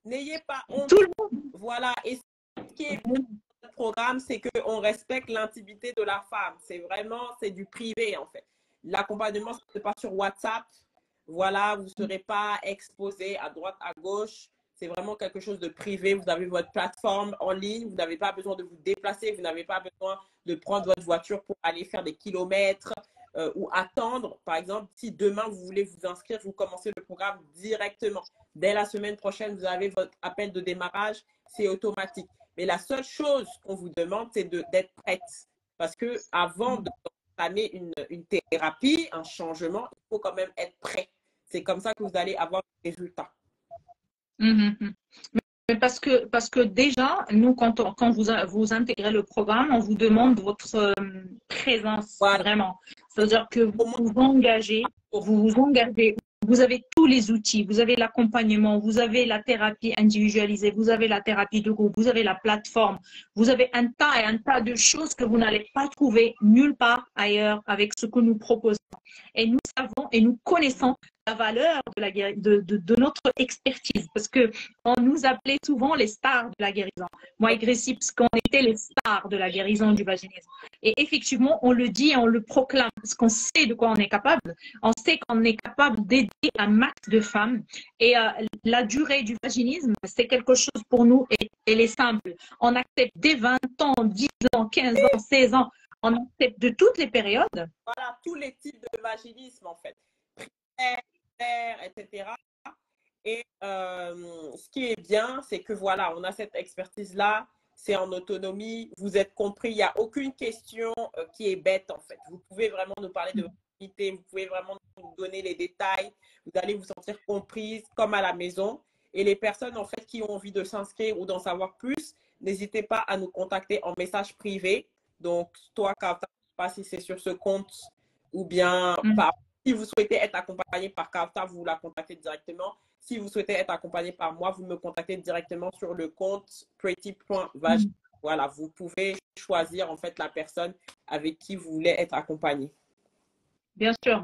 N'ayez pas honte. Tout le monde. Voilà. Et ce qui est le programme, c'est qu'on respecte l'intimité de la femme. C'est du privé, en fait. L'accompagnement, ce n'est pas sur WhatsApp. Voilà, vous ne serez pas exposé à droite, à gauche. C'est vraiment quelque chose de privé. Vous avez votre plateforme en ligne. Vous n'avez pas besoin de vous déplacer. Vous n'avez pas besoin de prendre votre voiture pour aller faire des kilomètres ou attendre. Par exemple, si demain, vous voulez vous inscrire, vous commencez le programme directement. Dès la semaine prochaine, vous avez votre appel de démarrage. C'est automatique. Mais la seule chose qu'on vous demande, c'est d'être prête. Parce que avant d'entamer une thérapie, un changement, il faut quand même être prêt. C'est comme ça que vous allez avoir des résultats. Mais parce que déjà, nous, quand vous intégrez le programme, on vous demande votre présence, Voilà. vraiment. C'est-à-dire que vous vous engagez, vous avez tous les outils, vous avez l'accompagnement, vous avez la thérapie individualisée, vous avez la thérapie de groupe, vous avez la plateforme, vous avez un tas et un tas de choses que vous n'allez pas trouver nulle part ailleurs avec ce que nous proposons. Et nous savons et nous connaissons la valeur de notre expertise, parce que on nous appelait souvent les stars de la guérison. Moi et Gracie, parce qu'on était les stars de la guérison du vaginisme. Et effectivement, on le dit et on le proclame, parce qu'on sait de quoi on est capable. On sait qu'on est capable d'aider un max de femmes. Et la durée du vaginisme, c'est quelque chose pour nous, et elle est simple. On accepte dès 20 ans, 10 ans, 15 ans, 16 ans. On accepte de toutes les périodes. Voilà, tous les types de vaginisme, en fait. Primaire, etc. Et ce qui est bien, c'est que voilà, on a cette expertise-là, c'est en autonomie, vous êtes compris, il n'y a aucune question qui est bête, en fait. Vous pouvez vraiment nous parler de votre activité, vous pouvez vraiment nous donner les détails, vous allez vous sentir comprise comme à la maison. Et les personnes, en fait, qui ont envie de s'inscrire ou d'en savoir plus, n'hésitez pas à nous contacter en message privé. Donc, toi, Kauta, je ne sais pas si c'est sur ce compte ou bien si vous souhaitez être accompagné par Kauta, vous la contactez directement. Si vous souhaitez être accompagné par moi, vous me contactez directement sur le compte pretty.vag. Voilà, vous pouvez choisir en fait la personne avec qui vous voulez être accompagné. Bien sûr,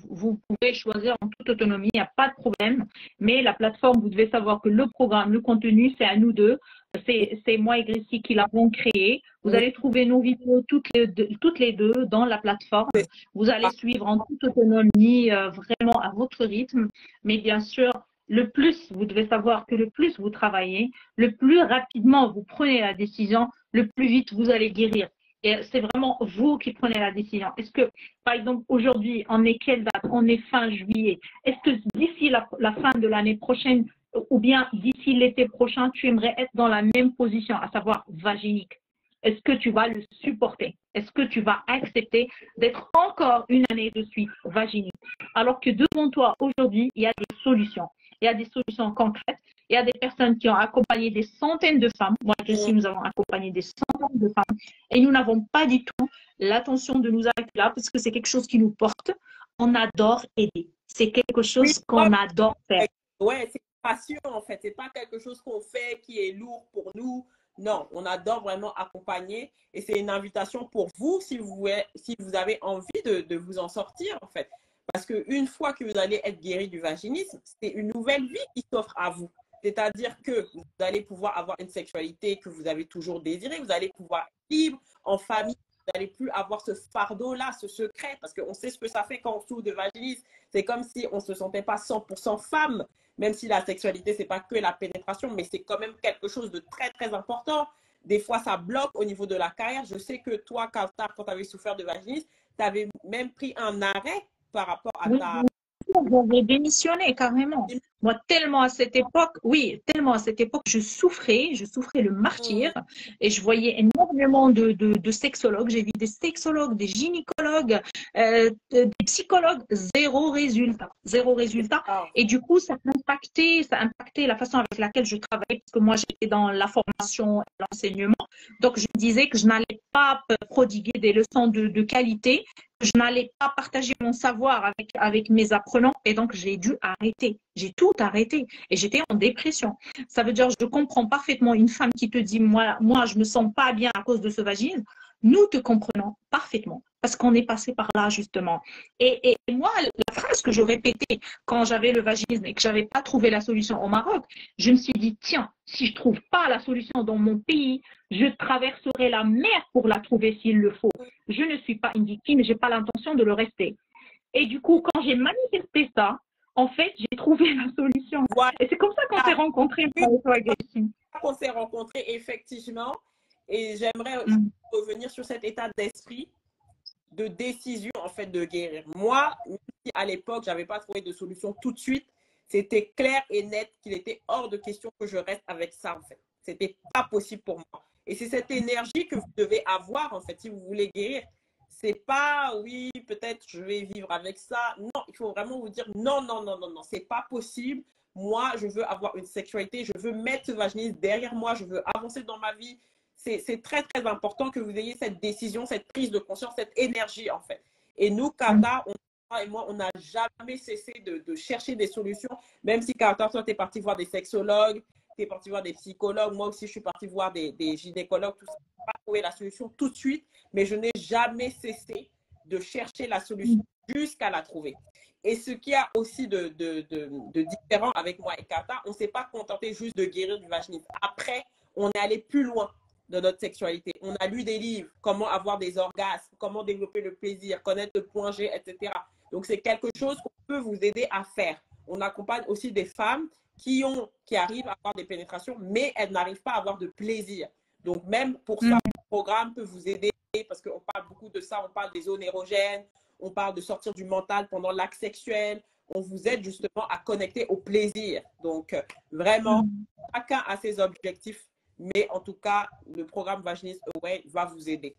vous pouvez choisir en toute autonomie, il n'y a pas de problème. Mais la plateforme, vous devez savoir que le programme, le contenu, c'est à nous deux. C'est moi et Gracie qui l'avons créé. Vous allez trouver nos vidéos toutes les deux dans la plateforme. Vous allez suivre en toute autonomie, vraiment à votre rythme. Mais bien sûr, vous devez savoir que le plus vous travaillez, le plus rapidement vous prenez la décision, le plus vite vous allez guérir. Et c'est vraiment vous qui prenez la décision. Est-ce que, par exemple, aujourd'hui, on est quelle date? On est fin juillet. Est-ce que d'ici la fin de l'année prochaine ou bien d'ici l'été prochain, tu aimerais être dans la même position, à savoir vaginique? Est-ce que tu vas le supporter? Est-ce que tu vas accepter d'être encore une année de suite vaginique? Alors que devant toi, aujourd'hui, il y a des solutions. Il y a des solutions concrètes. Il y a des personnes qui ont accompagné des centaines de femmes. Moi aussi, nous avons accompagné des centaines de femmes. Et nous n'avons pas du tout l'intention de nous arrêter là parce que c'est quelque chose qui nous porte. On adore aider. C'est quelque chose qu'on adore faire. Ouais, c'est une passion en fait. C'est pas quelque chose qu'on fait qui est lourd pour nous. Non, on adore vraiment accompagner. Et c'est une invitation pour vous si vous avez envie de vous en sortir en fait. Parce qu'une fois que vous allez être guéri du vaginisme, c'est une nouvelle vie qui s'offre à vous. C'est-à-dire que vous allez pouvoir avoir une sexualité que vous avez toujours désirée, vous allez pouvoir être libre, en famille, vous n'allez plus avoir ce fardeau-là, ce secret, parce qu'on sait ce que ça fait quand on souffre de vaginisme. C'est comme si on ne se sentait pas 100% femme, même si la sexualité, ce n'est pas que la pénétration, mais c'est quand même quelque chose de très, très important. Des fois, ça bloque au niveau de la carrière. Je sais que toi, quand tu avais souffert de vaginisme, tu avais même pris un arrêt par rapport à ta... J'avais démissionné carrément. Moi, tellement à cette époque, je souffrais le martyre et je voyais énormément de sexologues. J'ai vu des sexologues, des gynécologues, des psychologues, zéro résultat. Et du coup, ça impactait la façon avec laquelle je travaillais parce que moi, j'étais dans la formation et l'enseignement. Donc, je me disais que je n'allais pas prodiguer des leçons de qualité. Je n'allais pas partager mon savoir avec mes apprenants et donc j'ai dû arrêter. J'ai tout arrêté et j'étais en dépression. Ça veut dire, je comprends parfaitement une femme qui te dit, moi, je me sens pas bien à cause de ce vaginisme. Nous te comprenons parfaitement parce qu'on est passé par là justement. Et moi, la phrase que je répétais quand j'avais le vaginisme et que j'avais pas trouvé la solution au Maroc, je me suis dit, tiens, si je trouve pas la solution dans mon pays, je traverserai la mer pour la trouver s'il le faut. Je ne suis pas une victime, j'ai pas l'intention de le rester. Et du coup, quand j'ai manifesté ça, en fait, j'ai trouvé la solution. Voilà. Et c'est comme ça qu'on s'est rencontrés. On s'est rencontrés effectivement. Et j'aimerais revenir sur cet état d'esprit de décision en fait de guérir. Moi, même si à l'époque, je n'avais pas trouvé de solution tout de suite, c'était clair et net qu'il était hors de question que je reste avec ça en fait. C'était pas possible pour moi. Et c'est cette énergie que vous devez avoir, en fait, si vous voulez guérir. C'est pas, oui, peut-être je vais vivre avec ça. Non, il faut vraiment vous dire non, non, non, non, non, c'est pas possible. Moi, je veux avoir une sexualité, je veux mettre ce vaginisme derrière moi, je veux avancer dans ma vie. C'est très, très important que vous ayez cette décision, cette prise de conscience, cette énergie, en fait. Et nous, Kata, et moi, on n'a jamais cessé de chercher des solutions, même si, Kata, toi, tu es parti voir des sexologues, tu es parti voir des psychologues, moi aussi, je suis partie voir des gynécologues, tout ça. Je n'ai pas trouvé la solution tout de suite, mais je n'ai jamais cessé de chercher la solution jusqu'à la trouver. Et ce qu'il y a aussi de différent avec moi et Kata, on ne s'est pas contenté juste de guérir du vaginisme. Après, on est allé plus loin de notre sexualité. On a lu des livres, comment avoir des orgasmes, comment développer le plaisir, connaître le point G, etc. Donc, c'est quelque chose qu'on peut vous aider à faire. On accompagne aussi des femmes qui arrivent à avoir des pénétrations, mais elles n'arrivent pas à avoir de plaisir. Donc, même pour ça, le programme peut vous aider parce qu'on parle beaucoup de ça. On parle des zones érogènes, on parle de sortir du mental pendant l'acte sexuel. On vous aide justement à connecter au plaisir. Donc, vraiment, chacun a ses objectifs, mais en tout cas, le programme Vaginisme Away va vous aider.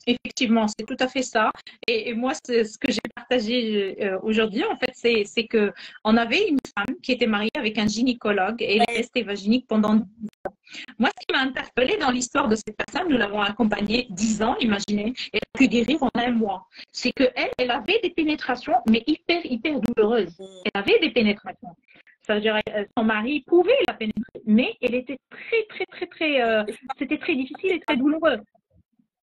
Effectivement, c'est tout à fait ça. Et moi, ce que j'ai partagé aujourd'hui, en fait, c'est que on avait une femme qui était mariée avec un gynécologue et elle est restée vaginique pendant 10 ans. Moi, ce qui m'a interpellée dans l'histoire de cette personne, nous l'avons accompagnée 10 ans, imaginez, elle a pu guérir en un mois. C'est qu'elle, elle avait des pénétrations, mais hyper, hyper douloureuses. Elle avait des pénétrations. Ça veut dire, son mari pouvait la pénétrer, mais elle était très, très, très, très, c'était très difficile et très douloureux.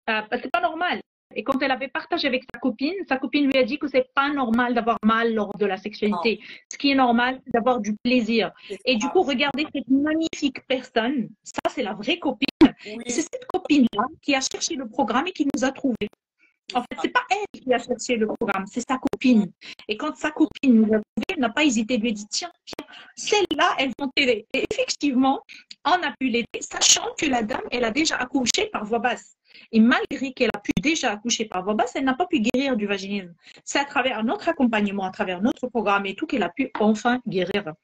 C'est pas normal. Et quand elle avait partagé avec sa copine lui a dit que c'est pas normal d'avoir mal lors de la sexualité. Ce qui est normal, c'est d'avoir du plaisir. Et du coup, regardez cette magnifique personne. Ça, c'est la vraie copine. Oui. C'est cette copine-là qui a cherché le programme et qui nous a trouvés. En fait, c'est pas elle qui a cherché le programme, c'est sa copine. Et quand sa copine nous a trouvés, elle n'a pas hésité, elle lui a dit tiens, celle-là, elles vont t'aider. Et effectivement, on a pu l'aider, sachant que la dame, elle a déjà accouché par voie basse. Et malgré qu'elle a pu déjà accoucher par voie basse, elle n'a pas pu guérir du vaginisme. C'est à travers notre accompagnement, à travers notre programme et tout qu'elle a pu enfin guérir.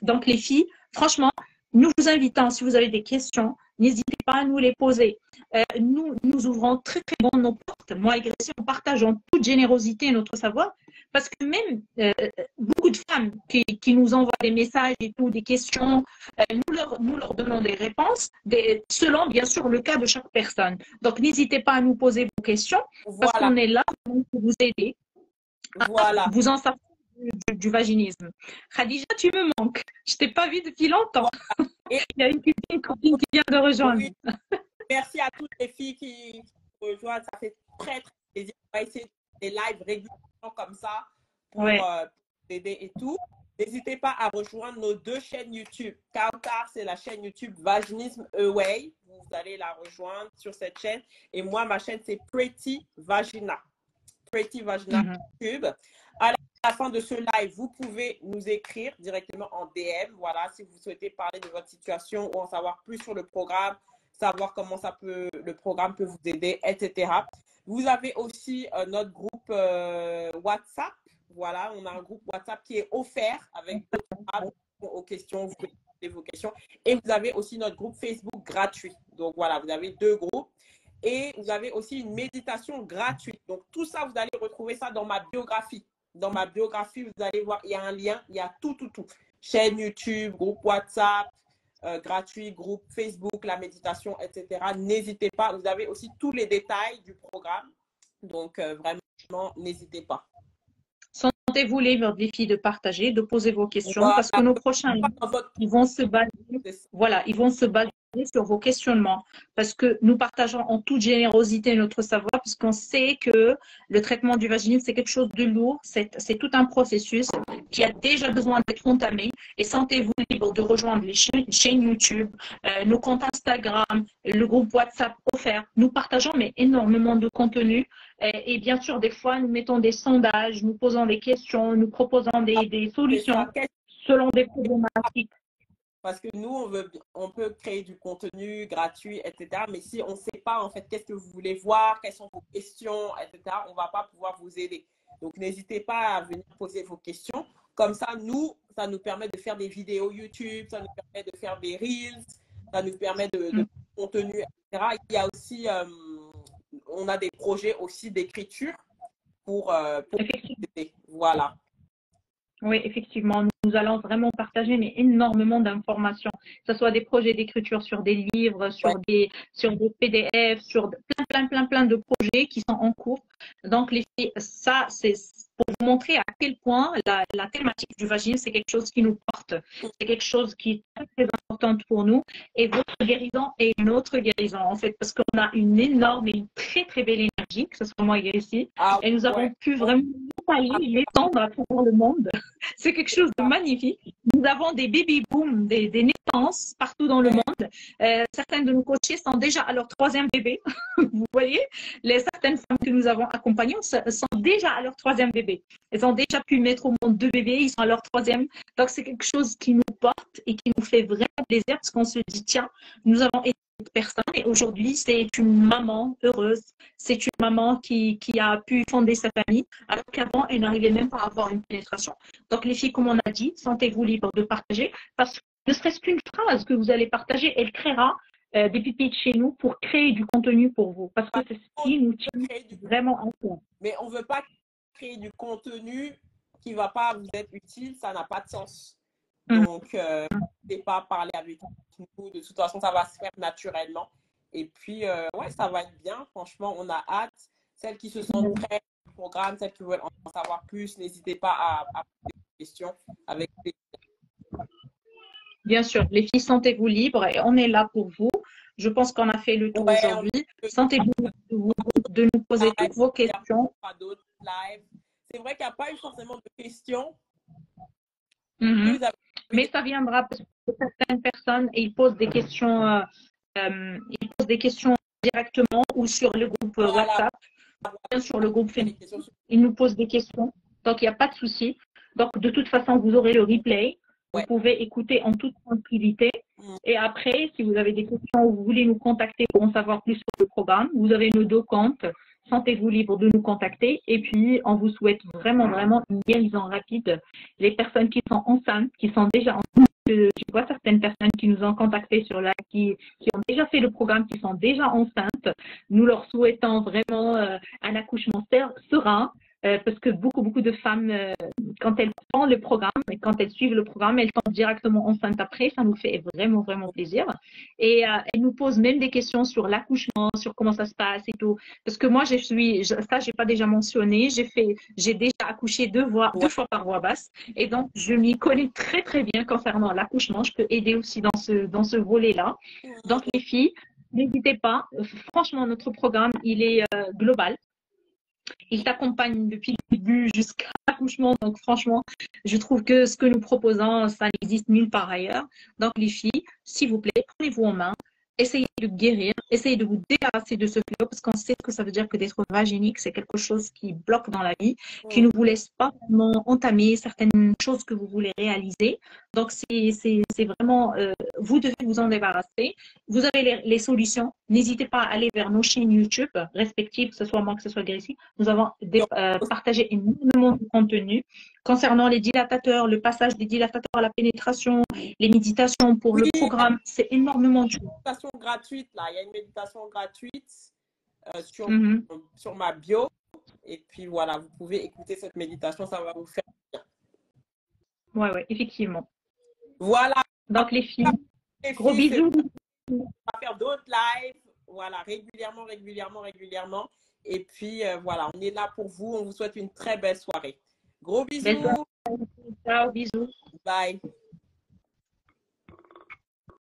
Donc les filles, franchement, nous vous invitons, si vous avez des questions, n'hésitez pas à nous les poser. Nous ouvrons très, très grand nos portes. Moi et Gracie, on partage en toute générosité notre savoir parce que même beaucoup de femmes qui nous envoient des messages et tout, des questions, nous leur donnons des réponses selon, bien sûr, le cas de chaque personne. Donc, n'hésitez pas à nous poser vos questions parce qu'on est là pour vous aider à vous en sortir du vaginisme. Khadija, tu me manques. Je ne t'ai pas vue depuis longtemps. Et il y a une copine qui vient de rejoindre. Oui. Merci à toutes les filles qui rejoignent. Ça fait très, très plaisir. On va essayer des lives régulièrement comme ça pour aider et tout. N'hésitez pas à rejoindre nos 2 chaînes YouTube. Kautar, c'est la chaîne YouTube Vaginisme Away. Vous allez la rejoindre sur cette chaîne. Et moi, ma chaîne, c'est Pretty Vagina. Pretty Vagina YouTube. À la fin de ce live, vous pouvez nous écrire directement en DM. Voilà, si vous souhaitez parler de votre situation ou en savoir plus sur le programme, savoir comment le programme peut vous aider, etc. Vous avez aussi notre groupe WhatsApp. Voilà, on a un groupe WhatsApp qui est offert avec aux questions, vous pouvez poser vos questions. Et vous avez aussi notre groupe Facebook gratuit. Donc voilà, vous avez 2 groupes. Et vous avez aussi une méditation gratuite. Donc tout ça, vous allez retrouver ça dans ma biographie. Dans ma biographie, vous allez voir, il y a un lien, il y a tout. Chaîne YouTube, groupe WhatsApp, gratuit, groupe Facebook, la méditation, etc. N'hésitez pas. Vous avez aussi tous les détails du programme. Donc, vraiment, n'hésitez pas. Sentez-vous libre, les filles, de partager, de poser vos questions parce que nos prochains ils vont se baser, ils vont se baser sur vos questionnements parce que nous partageons en toute générosité notre savoir puisqu'on sait que le traitement du vaginisme, c'est quelque chose de lourd, c'est tout un processus qui a déjà besoin d'être entamé et sentez-vous libre de rejoindre les chaînes YouTube, nos comptes Instagram, le groupe WhatsApp offert. Nous partageons mais énormément de contenu. Et bien sûr, des fois, nous mettons des sondages, nous posons des questions, nous proposons des solutions selon des problématiques. Parce que nous, on peut créer du contenu gratuit, etc. Mais si on ne sait pas, en fait, qu'est-ce que vous voulez voir, quelles sont vos questions, etc., on ne va pas pouvoir vous aider. Donc, n'hésitez pas à venir poser vos questions. Comme ça, ça nous permet de faire des vidéos YouTube, ça nous permet de faire des Reels, ça nous permet de contenu, etc. Il y a aussi, on a des projets aussi d'écriture pour aider. Voilà. Oui, effectivement, nous allons vraiment partager mais énormément d'informations, que ce soit des projets d'écriture sur des livres, sur des PDF, sur plein de projets qui sont en cours. Donc, les filles, ça, c'est pour vous montrer à quel point la thématique du vaginisme, c'est quelque chose qui nous porte. C'est quelque chose qui est très, très importante pour nous. Et votre guérison est une autre guérison, en fait, parce qu'on a une énorme et une très, très belle énergie, que ce soit moi et ici. Et nous avons pu vraiment l'étendre à travers le monde. C'est quelque chose de magnifique. Nous avons des baby boom, des naissances partout dans le monde. Certaines de nos coachés sont déjà à leur 3e bébé. Vous voyez, certaines femmes que nous avons accompagnées sont déjà à leur 3e bébé. Elles ont déjà pu mettre au monde 2 bébés, ils sont à leur 3e. Donc, c'est quelque chose qui nous porte et qui nous fait vraiment plaisir parce qu'on se dit, tiens, nous avons été cette personne et aujourd'hui, c'est une maman heureuse. C'est une maman qui a pu fonder sa famille alors qu'avant, elle n'arrivait même pas à avoir une pénétration. Donc, les filles, comme on a dit, sentez-vous libre de partager parce que ne serait-ce qu'une phrase que vous allez partager, elle créera des pépites chez nous pour créer du contenu pour vous. Parce que c'est ce qui nous tient vraiment en compte. Mais on ne veut pas créer du contenu qui ne va pas vous être utile, ça n'a pas de sens. Donc, n'hésitez pas à parler avec nous. De toute façon, ça va se faire naturellement. Et puis, ouais, ça va être bien. Franchement, on a hâte. Celles qui se sentent prêtes au programme, celles qui veulent en savoir plus, n'hésitez pas à poser des questions avec plaisir. Bien sûr, les filles, sentez-vous libres et on est là pour vous. Je pense qu'on a fait le tour aujourd'hui. Sentez-vous de nous poser toutes vos questions. C'est vrai qu'il n'y a pas eu forcément de questions. Mais ça viendra parce que certaines personnes, ils posent des questions, directement ou sur le groupe WhatsApp, sur le groupe Facebook. Ils nous posent des questions. Donc, il n'y a pas de souci. Donc, de toute façon, vous aurez le replay. Vous pouvez écouter en toute tranquillité. Et après, si vous avez des questions ou vous voulez nous contacter pour en savoir plus sur le programme, vous avez nos 2 comptes. Sentez-vous libre de nous contacter. Et puis, on vous souhaite vraiment, vraiment une guérison rapide. Les personnes qui sont enceintes, qui sont déjà enceintes, je vois certaines personnes qui nous ont contactés sur là, qui ont déjà fait le programme, qui sont déjà enceintes. Nous leur souhaitons vraiment un accouchement serein. Parce que beaucoup de femmes, quand elles font le programme et quand elles suivent le programme, elles tombent directement enceintes après. Ça nous fait vraiment, vraiment plaisir. Et elles nous posent même des questions sur l'accouchement, sur comment ça se passe et tout. Parce que moi, ça, j'ai pas déjà mentionné. J'ai déjà accouché 2 fois par voie basse. Et donc, je m'y connais très, très bien concernant l'accouchement. Je peux aider aussi dans ce volet-là. Donc, les filles, n'hésitez pas. Franchement, notre programme, il est global. Il t'accompagne depuis le début jusqu'à l'accouchement. Donc, franchement, je trouve que ce que nous proposons, ça n'existe nulle part ailleurs. Donc, les filles, s'il vous plaît, prenez-vous en main. Essayez de guérir, essayez de vous débarrasser de ce fléau parce qu'on sait que ça veut dire que d'être vaginique, c'est quelque chose qui bloque dans la vie, qui ne vous laisse pas vraiment entamer certaines choses que vous voulez réaliser. Donc, c'est vraiment, vous devez vous en débarrasser. Vous avez les solutions. N'hésitez pas à aller vers nos chaînes YouTube respectives, que ce soit moi, que ce soit Gracie. Nous avons partagé énormément de contenu concernant les dilatateurs, le passage des dilatateurs à la pénétration, les méditations pour le programme. C'est énormément de choses. Méditation gratuite, là. Il y a une méditation gratuite sur ma bio. Et puis voilà, vous pouvez écouter cette méditation, ça va vous faire bien. Ouais, effectivement. Voilà. Donc les filles, gros bisous. On va faire d'autres lives, voilà, régulièrement. Et puis voilà, on est là pour vous. On vous souhaite une très belle soirée. Gros bisous. Ciao, bisous. Bye.